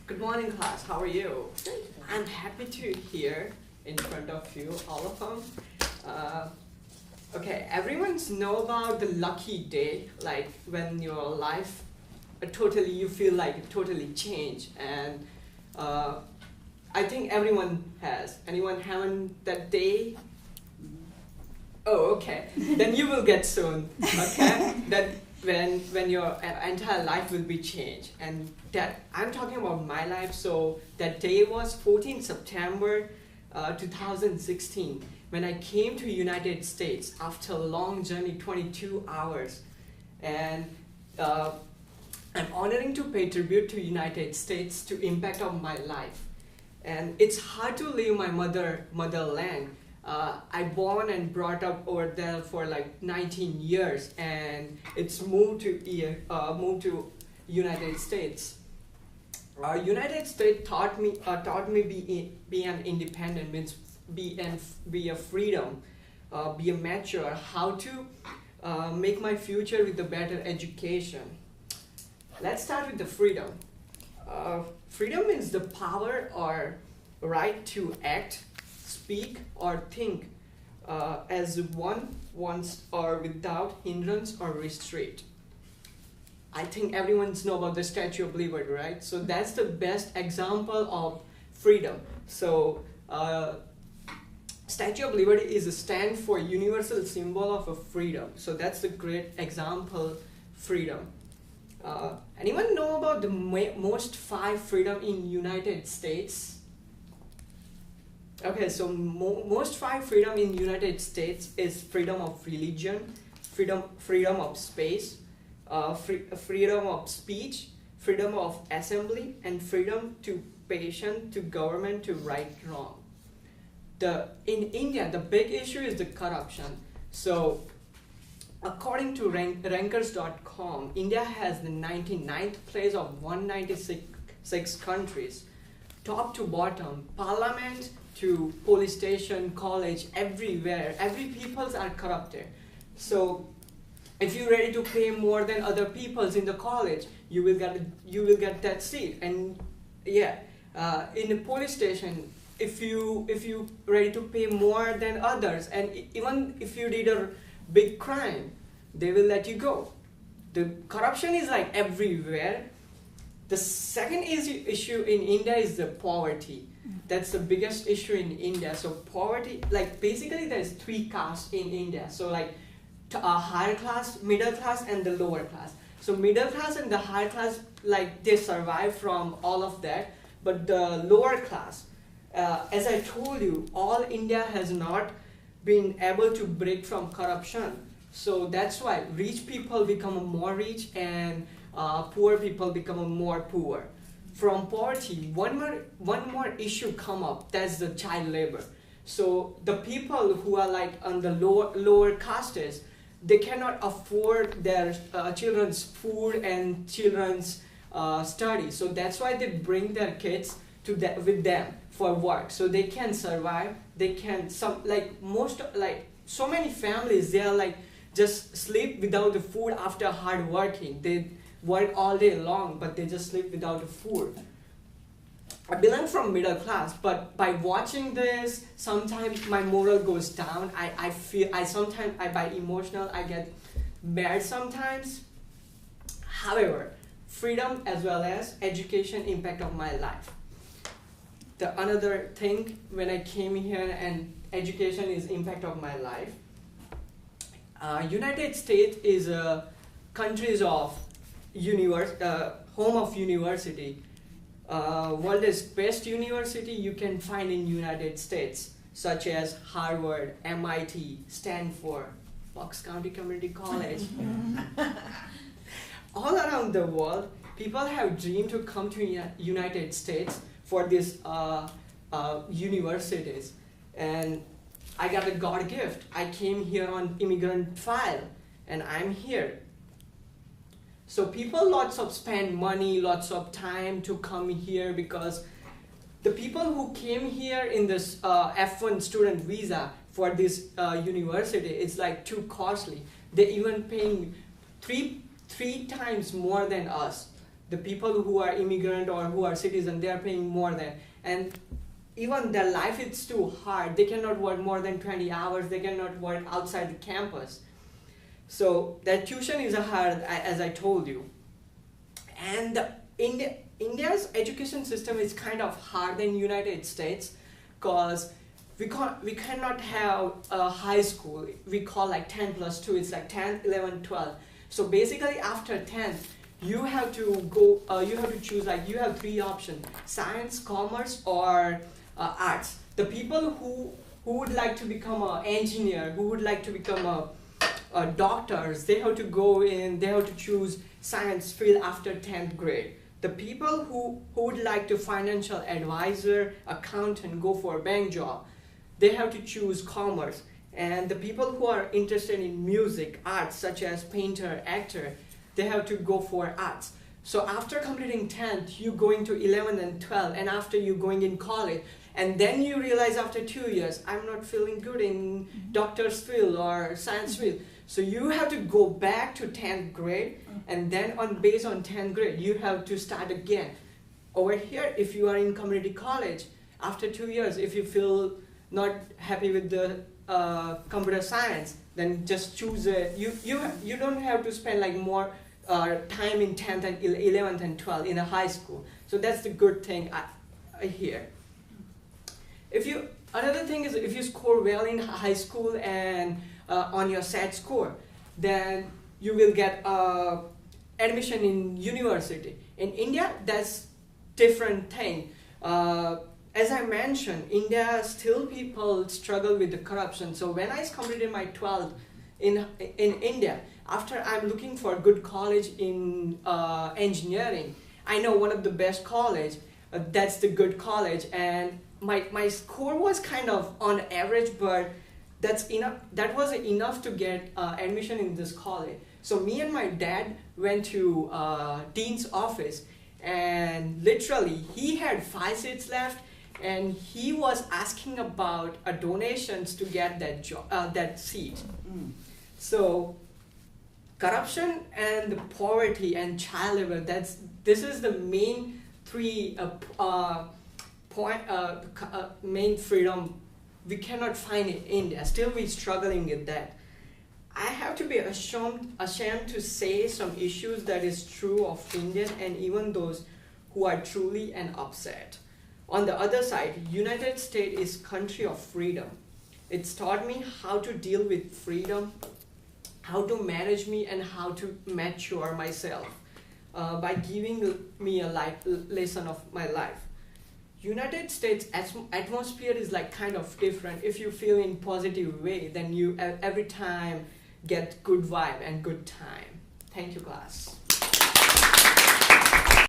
Good morning, class. How are you? I'm happy to hear in front of you, all of them. Okay, everyone's know about the lucky day, like when your life you feel like it totally changed, and I think everyone has. Anyone having that day? Oh, okay. Then you will get soon. Okay, that when your entire life will be changed, and that I'm talking about my life. So that day was 14 September 2016 when I came to United States after a long journey, 22 hours, and I'm honoring to pay tribute to United States to impact of my life. And it's hard to leave my motherland. I born and brought up over there for like 19 years, and it's moved to United States. United States taught me be an independent, means be a freedom, be a mature, how to make my future with a better education. Let's start with the freedom. Freedom means the power or right to act, speak, or think as one wants or without hindrance or restraint. I think everyone's know about the Statue of Liberty, right? So that's the best example of freedom. So Statue of Liberty is a stand for universal symbol of a freedom. So that's a great example, freedom. Anyone know about the most 5 freedom in United States? Okay, so most 5 freedom in United States is freedom of religion, freedom of space, freedom of speech, freedom of assembly, and freedom to patient, to government, to right wrong. In India, the big issue is the corruption. So according to Rankers.com, India has the 99th place of 196 countries, top to bottom, parliament to police station, college, everywhere. Every peoples are corrupted. So if you're ready to pay more than other peoples in the college, you will get that seat. And yeah, in the police station, if you ready to pay more than others, and even if you did a big crime, they will let you go. The corruption is like everywhere. The second issue in India is the poverty. That's the biggest issue in India. So poverty, like basically there's 3 castes in India. So like a higher class, middle class, and the lower class. So middle class and the higher class, like they survive from all of that. But the lower class, as I told you, all India has not been able to break from corruption. So that's why rich people become more rich, and poor people become more poor. From poverty, one more issue come up, that's the child labor. So the people who are like on the lower castes, they cannot afford their children's food and children's study. So that's why they bring their kids with them for work, so they can survive. They can so many families, they are like just sleep without the food after hard working. They work all day long, but they just sleep without the food. I belong from middle class, but by watching this, sometimes my moral goes down. I feel sometimes by emotional, I get mad sometimes. However, freedom as well as education impact of my life. The another thing when I came here, and education is impact of my life. United States is a countries of home of university. World's best university you can find in United States, such as Harvard, MIT, Stanford, Bucks County Community College. All around the world, people have dreamed to come to United States for these universities, and I got a God gift. I came here on immigrant file, and I'm here. So people lots of spend money, lots of time to come here, because the people who came here in this F1 student visa for this university, it's like too costly. They even paying three times more than us. The people who are immigrant or who are citizen, they are paying more than, and even their life is too hard. They cannot work more than 20 hours. They cannot work outside the campus. So that tuition is hard, as I told you. And India's education system is kind of hard in United States, because we cannot have a high school. We call like 10 plus 2. It's like 10, 11, 12. So basically after 10th, you have to go. You have to choose, like, you have 3 options: science, commerce, or arts. The people who would like to become an engineer, who would like to become doctors, they have to go in. They have to choose science field after 10th grade. The people who would like to financial advisor, accountant, go for a bank job, they have to choose commerce. And the people who are interested in music, arts, such as painter, actor, they have to go for arts. So after completing 10th, you going to 11 and 12, and after you going in college, and then you realize after 2 years, I'm not feeling good in doctor's field or science field. So you have to go back to 10th grade, and then based on 10th grade, you have to start again. Over here, if you are in community college, after 2 years, if you feel not happy with the computer science, then just choose you don't have to spend like more time in 10th and 11th and 12th in a high school. So that's the good thing here. Another thing is, if you score well in high school and on your SAT score, then you will get admission in university. In India, that's different thing. As I mentioned, India still people struggle with the corruption. So when I completed my 12th in India, after I'm looking for a good college in engineering, I know one of the best college. That's the good college, and my score was kind of on average, but that's enough. That was enough to get admission in this college. So me and my dad went to dean's office, and literally he had 5 seats left, and he was asking about donations to get that job, that seat. So corruption and the poverty and child labor, this is the main 3 main freedom we cannot find in India. Still we're struggling with that. I have to be ashamed to say some issues that is true of Indian and even those who are truly and upset. On the other side, United States is country of freedom. It's taught me how to deal with freedom, how to manage me, and how to mature myself by giving me a lesson of my life. United States atmosphere is like kind of different. If you feel in positive way, then you every time get good vibe and good time. Thank you, class.